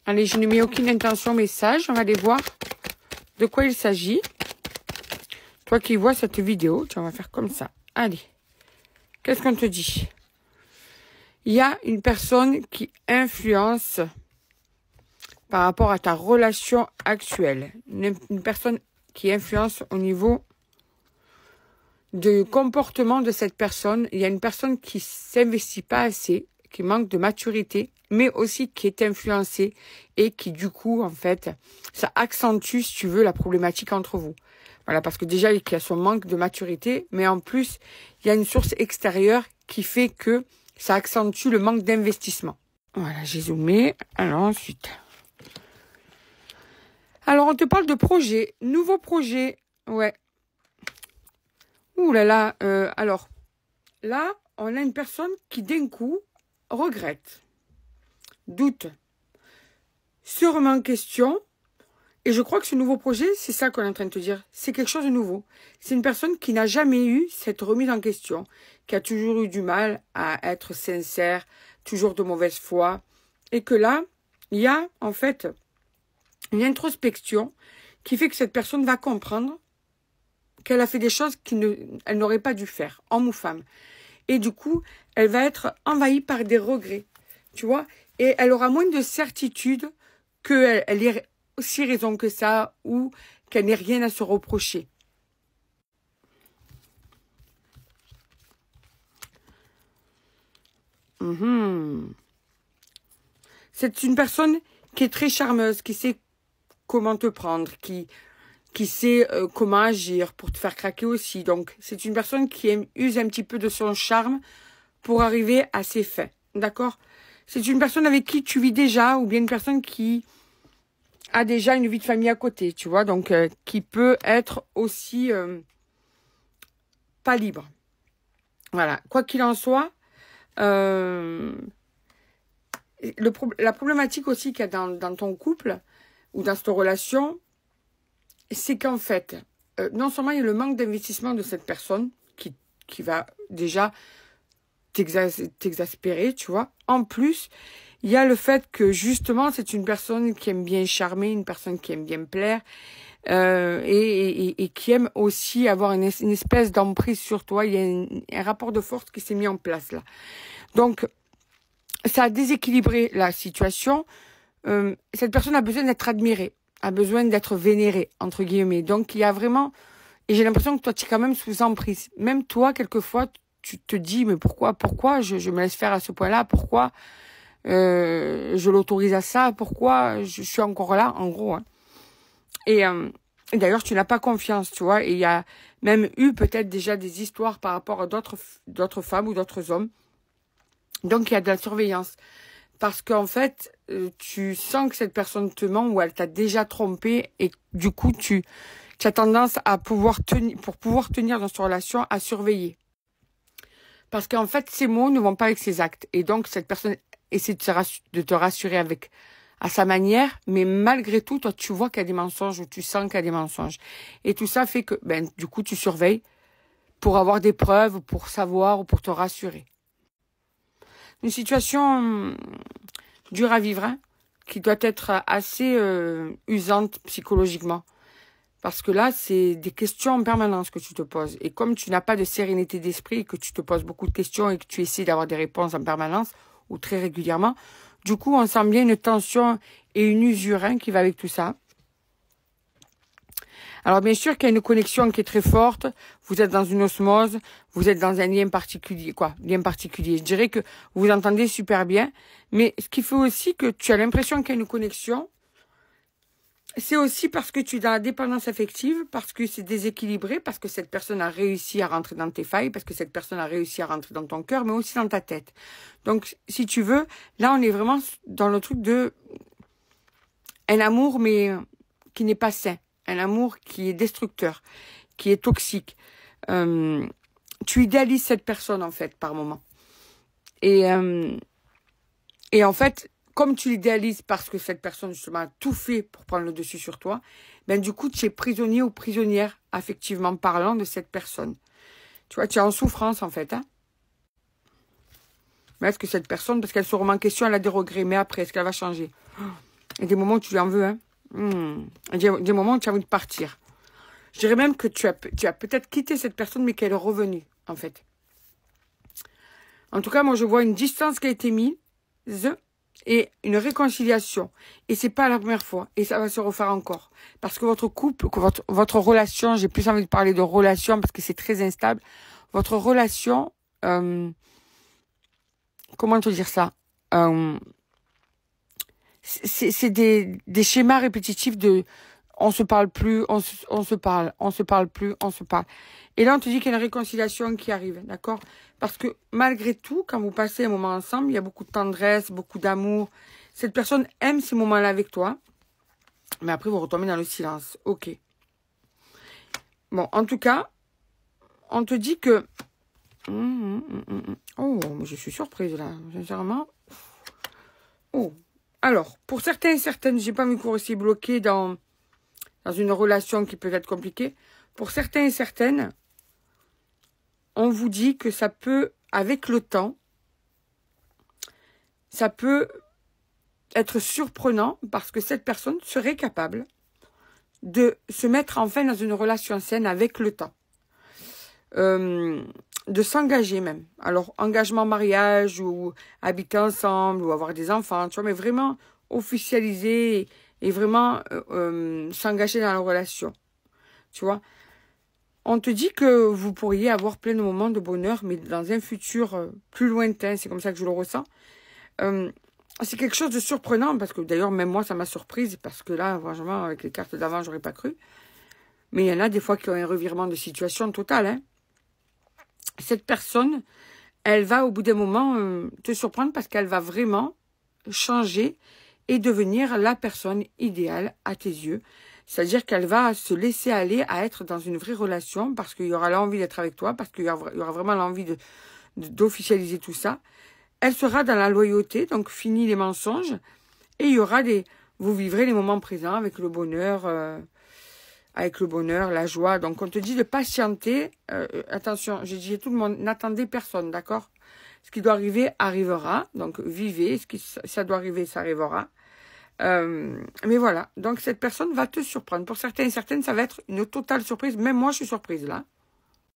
Allez, je ne mets aucune intention message. On va aller voir de quoi il s'agit. Toi qui vois cette vidéo, tu vas faire comme ça. Allez, qu'est-ce qu'on te dit? Il y a une personne qui influence par rapport à ta relation actuelle. Une personne qui influence au niveau du comportement de cette personne. Il y a une personne qui s'investit pas assez, qui manque de maturité, mais aussi qui est influencée et qui, du coup, en fait, ça accentue, si tu veux, la problématique entre vous. Voilà, parce que déjà, il y a son manque de maturité, mais en plus, il y a une source extérieure qui fait que ça accentue le manque d'investissement. Voilà, j'ai zoomé. Alors, ensuite. Alors, on te parle de projet. Nouveau projet. Ouais. Ouh là là. Alors, là, on a une personne qui, d'un coup, regrette, doute, se remet en question. Et je crois que ce nouveau projet, c'est ça qu'on est en train de te dire. C'est quelque chose de nouveau. C'est une personne qui n'a jamais eu cette remise en question, qui a toujours eu du mal à être sincère, toujours de mauvaise foi. Et que là, il y a en fait une introspection qui fait que cette personne va comprendre qu'elle a fait des choses qu'elle n'aurait pas dû faire, homme ou femme. Et du coup, elle va être envahie par des regrets, tu vois. Et elle aura moins de certitude qu'elle ait aussi raison que ça ou qu'elle n'ait rien à se reprocher. C'est une personne qui est très charmeuse, qui sait comment te prendre, qui sait comment agir pour te faire craquer aussi. Donc, c'est une personne qui use un petit peu de son charme pour arriver à ses fins. D'accord? C'est une personne avec qui tu vis déjà ou bien une personne qui a déjà une vie de famille à côté, tu vois. Donc, qui peut être aussi pas libre. Voilà. Quoi qu'il en soit, la problématique aussi qu'il y a dans ton couple ou dans cette relation, c'est qu'en fait, non seulement il y a le manque d'investissement de cette personne qui va déjà t'exaspérer, tu vois. En plus, il y a le fait que justement, c'est une personne qui aime bien charmer, une personne qui aime bien plaire et qui aime aussi avoir une espèce d'emprise sur toi. Il y a un rapport de force qui s'est mis en place là. Donc, ça a déséquilibré la situation. Cette personne a besoin d'être admirée, a besoin d'être vénérée, entre guillemets. Donc, il y a vraiment... Et j'ai l'impression que toi, tu es quand même sous emprise. Même toi, quelquefois, tu te dis, mais pourquoi je me laisse faire à ce point-là? Pourquoi je l'autorise à ça? Pourquoi je suis encore là, en gros, hein. Et d'ailleurs, tu n'as pas confiance, tu vois. Et il y a même eu peut-être déjà des histoires par rapport à d'autres femmes ou d'autres hommes. Donc, il y a de la surveillance. Parce qu'en fait, tu sens que cette personne te ment ou elle t'a déjà trompé et du coup, tu as tendance à pouvoir tenir dans cette relation, à surveiller. Parce qu'en fait, ces mots ne vont pas avec ses actes. Et donc, cette personne essaie de te rassurer à sa manière, mais malgré tout, toi, tu vois qu'il y a des mensonges ou tu sens qu'il y a des mensonges. Et tout ça fait que, du coup, tu surveilles pour avoir des preuves, pour savoir ou pour te rassurer. Une situation dure à vivre, hein, qui doit être assez usante psychologiquement. Parce que là, c'est des questions en permanence que tu te poses. Et comme tu n'as pas de sérénité d'esprit, que tu te poses beaucoup de questions et que tu essaies d'avoir des réponses en permanence ou très régulièrement, du coup, on sent bien une tension et une usure qui va avec tout ça. Alors, bien sûr qu'il y a une connexion qui est très forte. Vous êtes dans une osmose. Vous êtes dans un lien particulier. Lien particulier. Je dirais que vous vous entendez super bien. Mais ce qui fait aussi que tu as l'impression qu'il y a une connexion, c'est aussi parce que tu es dans la dépendance affective, parce que c'est déséquilibré, parce que cette personne a réussi à rentrer dans tes failles, parce que cette personne a réussi à rentrer dans ton cœur, mais aussi dans ta tête. Donc, si tu veux, là, on est vraiment dans le truc de un amour, mais qui n'est pas sain. Un amour qui est destructeur, qui est toxique. Tu idéalises cette personne, en fait, par moment. Et en fait, comme tu l'idéalises parce que cette personne, justement, a tout fait pour prendre le dessus sur toi, du coup, tu es prisonnier ou prisonnière, affectivement parlant, de cette personne. Tu vois, tu es en souffrance, en fait. Hein. Mais est-ce que cette personne, parce qu'elle se remet en question, elle a des regrets, mais après, est-ce qu'elle va changer? Il y a des moments où tu lui en veux, hein. Il y a des moments où tu as envie de partir. Je dirais même que tu as peut-être quitté cette personne, mais qu'elle est revenue, en fait. En tout cas, moi, je vois une distance qui a été mise et une réconciliation. Et c'est pas la première fois. Et ça va se refaire encore. Parce que votre couple, que votre relation, j'ai plus envie de parler de relation parce que c'est très instable. Votre relation, comment te dire ça? C'est des schémas répétitifs de on se parle plus, on se parle, on se parle plus, on se parle. Et là, on te dit qu'il y a une réconciliation qui arrive, d'accord? Parce que malgré tout, quand vous passez un moment ensemble, il y a beaucoup de tendresse, beaucoup d'amour. Cette personne aime ces moments-là avec toi. Mais après, vous retombez dans le silence. Ok. Bon, en tout cas, on te dit que... Oh, mais je suis surprise là, sincèrement. Oh. Alors, pour certains et certaines, j'ai pas envie que vous restiez bloqués dans une relation qui peut être compliquée. Pour certains et certaines, on vous dit que ça peut, avec le temps, ça peut être surprenant parce que cette personne serait capable de se mettre enfin dans une relation saine avec le temps. De s'engager même. Alors, engagement mariage ou habiter ensemble ou avoir des enfants, tu vois, mais vraiment officialiser et vraiment s'engager dans la relation. Tu vois. On te dit que vous pourriez avoir plein de moments de bonheur, mais dans un futur plus lointain, c'est comme ça que je le ressens. C'est quelque chose de surprenant, parce que d'ailleurs, même moi, ça m'a surprise, parce que là, franchement, avec les cartes d'avant, j'aurais pas cru. Mais il y en a des fois qui ont un revirement de situation total, hein. Cette personne, elle va au bout d'un moment te surprendre parce qu'elle va vraiment changer et devenir la personne idéale à tes yeux. C'est-à-dire qu'elle va se laisser aller à être dans une vraie relation parce qu'il y aura l'envie d'être avec toi, parce qu'il y aura vraiment l'envie d'officialiser tout ça. Elle sera dans la loyauté, donc fini les mensonges. Et il y aura vous vivrez les moments présents avec le bonheur, la joie. Donc, on te dit de patienter. Attention, j'ai dit à tout le monde, n'attendez personne, d'accord? Ce qui doit arriver, arrivera. Donc, vivez. Ça doit arriver, ça arrivera. Mais voilà. Donc, cette personne va te surprendre. Pour certains et certaines, ça va être une totale surprise. Même moi, je suis surprise, là.